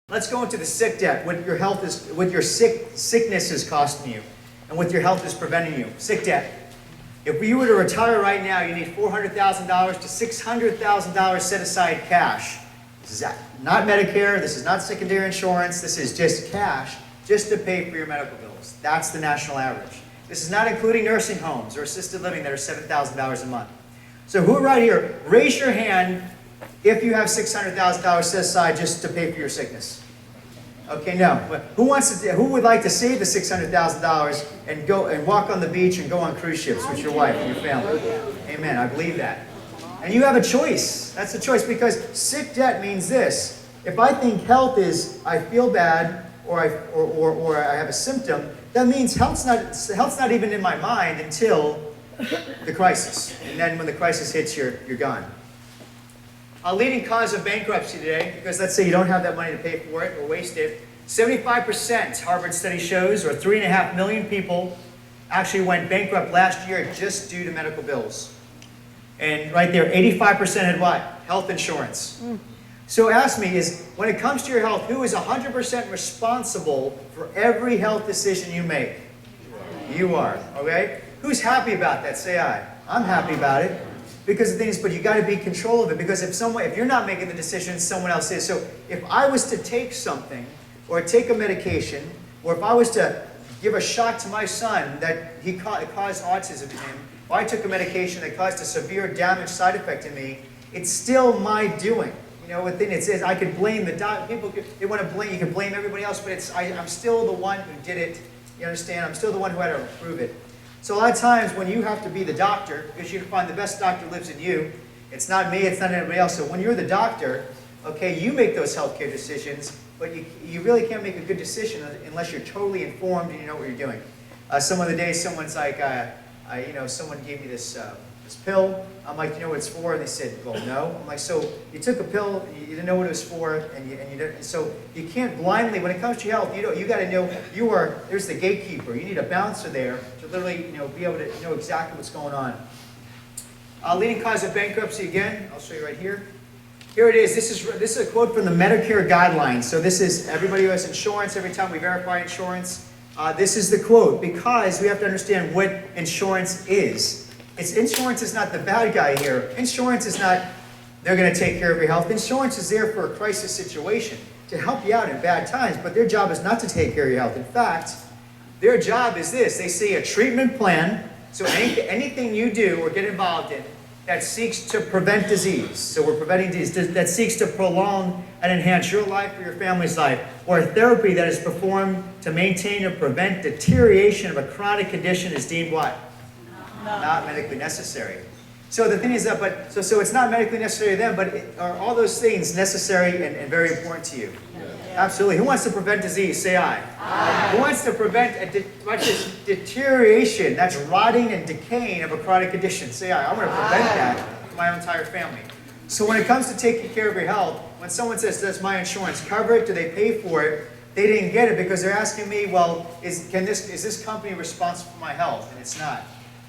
Let's go into the sick debt, what your health is, what your sickness is costing you, and what your health is preventing you. Sick debt. If you were to retire right now, you need $400,000 to $600,000 set aside cash. This is not Medicare, this is not secondary insurance, this is just cash, just to pay for your medical bills. That's the national average. This is not including nursing homes or assisted living that are $7,000 a month. So who right here, raise your hand if you have $600,000 set aside just to pay for your sickness. Okay, no. Who would like to save the $600,000 and go and walk on the beach and go on cruise ships with your wife and your family? Amen. I believe that. And you have a choice. That's a choice, because sick debt means this. If I think health is I feel bad or I have a symptom, that means health's not even in my mind until the crisis. And then when the crisis hits, you're gone. A leading cause of bankruptcy today, because let's say you don't have that money to pay for it or waste it, 75%, Harvard study shows, or 3.5 million people actually went bankrupt last year just due to medical bills. And right there, 85% had what? Health insurance. So ask me, when it comes to your health, who is 100% responsible for every health decision you make? You are, okay? Who's happy about that? Say aye. I'm happy about it. Because the thing is, but you got to be in control of it. Because if you're not making the decision, someone else is. So if I was to take something, or take a medication, or if I was to give a shot to my son that it caused autism in him, or I took a medication that caused a severe damage side effect in me, it's still my doing. You know, the thing it says, I could blame the doctor. People, they want to blame. You can blame everybody else, but I'm still the one who did it. You understand? I'm still the one who had to prove it. So a lot of times when you have to be the doctor, because you can find the best doctor lives in you, it's not me, it's not anybody else. So when you're the doctor, okay, you make those healthcare decisions, but you really can't make a good decision unless you're totally informed and you know what you're doing. Some of the days someone's like, someone gave me this pill. I'm like, you know what it's for? And they said, well, no. I'm like, so you took a pill, and you didn't know what it was for, and you didn't. So you can't blindly, when it comes to your health, you got to know there's the gatekeeper. You need a bouncer there to literally, be able to know exactly what's going on. Leading cause of bankruptcy again. I'll show you right here. Here it is. This is a quote from the Medicare guidelines. So this is everybody who has insurance. Every time we verify insurance, this is the quote, because we have to understand what insurance is. Insurance is not the bad guy here. Insurance is not, they're going to take care of your health. Insurance is there for a crisis situation to help you out in bad times, but their job is not to take care of your health. In fact, their job is this. They say a treatment plan, so anything you do or get involved in that seeks to prevent disease, so we're preventing disease, that seeks to prolong and enhance your life or your family's life, or a therapy that is performed to maintain or prevent deterioration of a chronic condition is deemed what? Not medically necessary. So the thing is that, so it's not medically necessary to them, but are all those things necessary and very important to you? Absolutely. Who wants to prevent disease? Say aye. Aye. Who wants to prevent deterioration, that's rotting and decaying of a chronic condition? Say aye. I want to prevent that for my entire family. So when it comes to taking care of your health, when someone says, does my insurance cover it? Do they pay for it? They didn't get it because they're asking me, well, is this company responsible for my health? And it's not.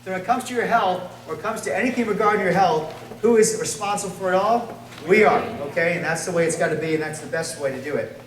So when it comes to your health, or it comes to anything regarding your health, who is responsible for it all? We are, okay? And that's the way it's got to be, and that's the best way to do it.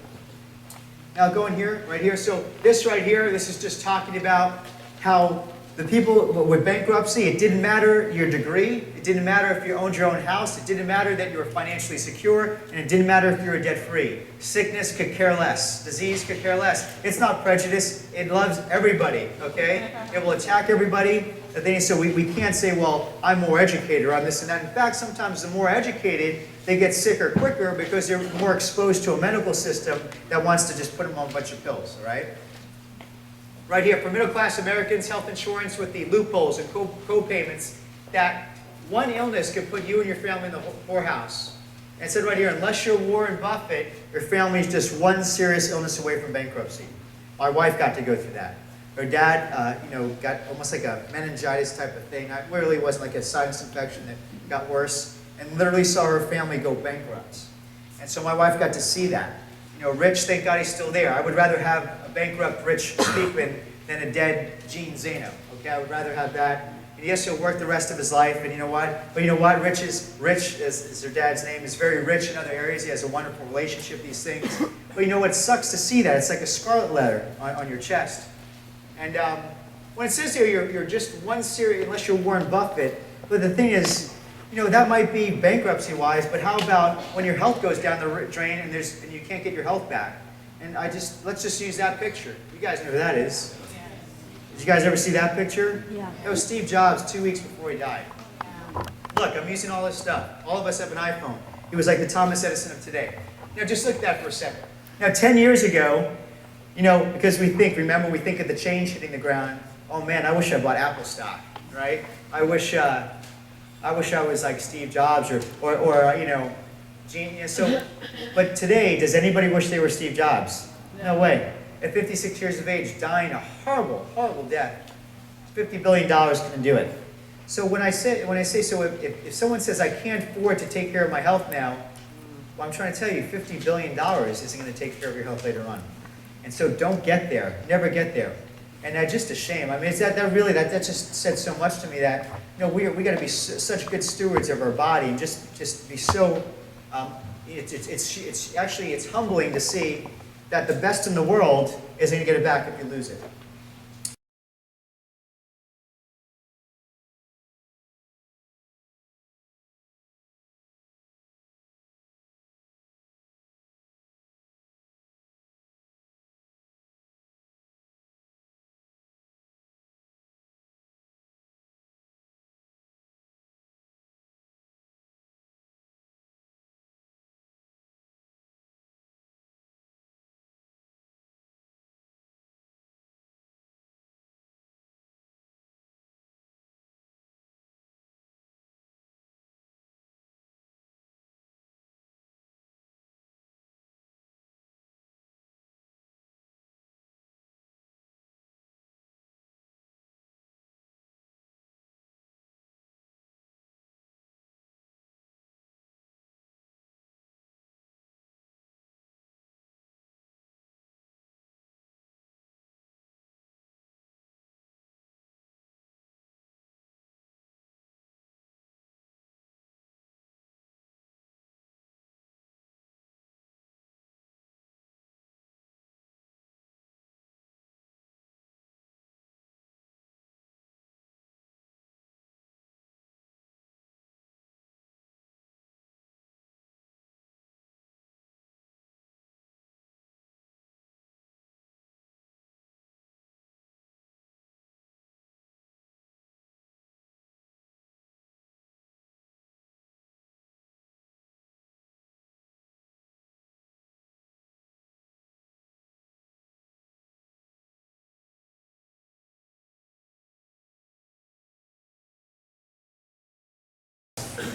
Now go in here, right here. So this right here, this is just talking about how the people with bankruptcy, it didn't matter your degree, it didn't matter if you owned your own house, it didn't matter that you were financially secure, and it didn't matter if you were debt-free. Sickness could care less. Disease could care less. It's not prejudice. It loves everybody, okay? It will attack everybody. The thing is, so we can't say, well, I'm more educated or I'm this and that. In fact, sometimes the more educated, they get sicker quicker because they're more exposed to a medical system that wants to just put them on a bunch of pills, all right? Right here, for middle-class Americans, health insurance with the loopholes and co-payments, that one illness could put you and your family in the poorhouse. And it said right here, unless you're Warren Buffett, your family is just one serious illness away from bankruptcy. My wife got to go through that. Her dad, got almost like a meningitis type of thing. It literally wasn't like a sinus infection that got worse, and literally saw her family go bankrupt. And so my wife got to see that. Rich, thank God he's still there. I would rather have a bankrupt Rich Speakman than a dead Gene Zano. Okay, I would rather have that And yes, he'll work the rest of his life, and you know what? But you know what? Rich, is their dad's name, is very rich in other areas. He has a wonderful relationship, these things. But you know what? It sucks to see that. It's like a scarlet letter on your chest. And when it says here you're just one series, unless you're Warren Buffett, but the thing is, you know, that might be bankruptcy-wise, but how about when your health goes down the drain and you can't get your health back? And let's just use that picture. You guys know who that is. Did you guys ever see that picture? Yeah. That was Steve Jobs 2 weeks before he died. Look, I'm using all this stuff. All of us have an iPhone. He was like the Thomas Edison of today. Now just look at that for a second. Now 10 years ago, you know, because we think of the change hitting the ground. Oh man, I wish I bought Apple stock, right? I wish I was like Steve Jobs or you know, genius. So, but today, does anybody wish they were Steve Jobs? No way. At 56 years of age, dying a horrible, horrible death. $50 billion couldn't do it. So when I say so, if someone says I can't afford to take care of my health now, well, I'm trying to tell you, $50 billion isn't going to take care of your health later on. And so don't get there. Never get there. And that's just a shame. I mean, that just said so much to me that, you know, we got to be such good stewards of our body and just be so. It's humbling to see that the best in the world isn't going to get it back if you lose it.